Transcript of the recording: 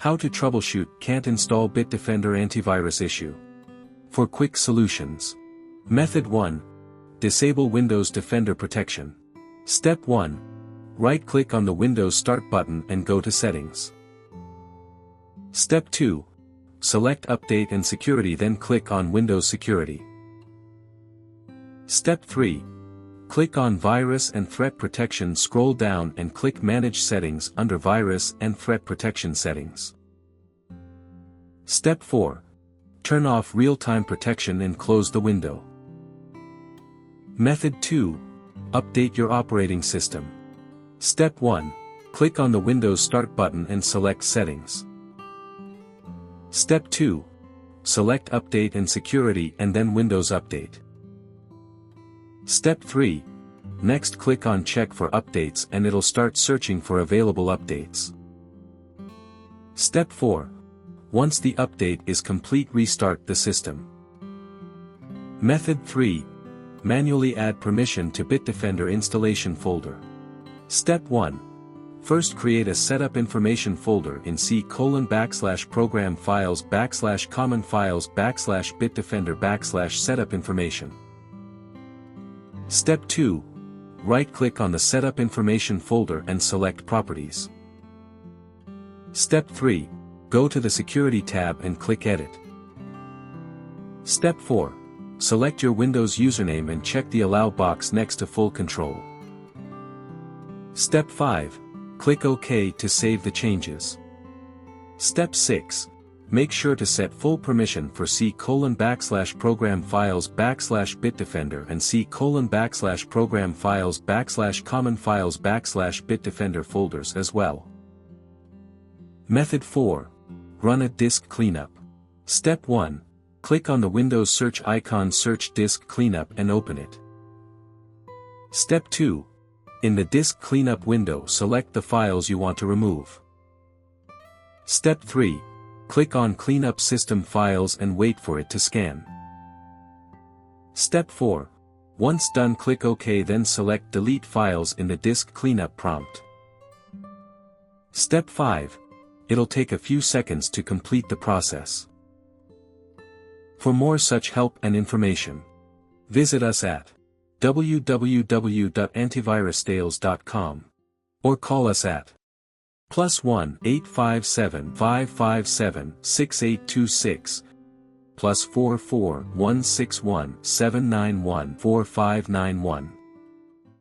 How to troubleshoot can't install Bitdefender Antivirus issue. For quick solutions. Method 1. Disable Windows Defender protection. Step 1. Right-click on the Windows Start button and go to Settings. Step 2. Select Update and Security, then click on Windows Security. Step 3. Click on Virus and Threat Protection, scroll down and click Manage Settings under Virus and Threat Protection Settings. Step 4. Turn off real-time protection and close the window. Method 2. Update your operating system. Step 1. Click on the Windows Start button and select Settings. Step 2. Select Update and Security and then Windows Update. Step 3. Next click on Check for Updates and it'll start searching for available updates. Step 4. Once the update is complete, restart the system. Method 3. Manually add permission to Bitdefender installation folder. Step 1. First create a setup information folder in C:\program files \common files \bitdefender \setup information. Step 2. Right-click on the setup information folder and select Properties. Step 3. Go to the Security tab and click Edit. Step 4. Select your Windows username and check the Allow box next to Full Control. Step 5. Click OK to save the changes. Step 6. Make sure to set full permission for C:\program files \bitdefender and C:\program files \common files \bitdefender folders as well. Method 4. Run a disk cleanup. Step 1. Click on the Windows search icon, search Disk Cleanup and open it. Step 2. In the Disk Cleanup window, select the files you want to remove. Step 3. Click on Cleanup System Files and wait for it to scan. Step 4. Once done, click OK, then select Delete Files in the Disk Cleanup prompt. Step 5. It'll take a few seconds to complete the process. For more such help and information, visit us at www.antivirustales.com or call us at +1 857 557 6826 +44 161 791 4591.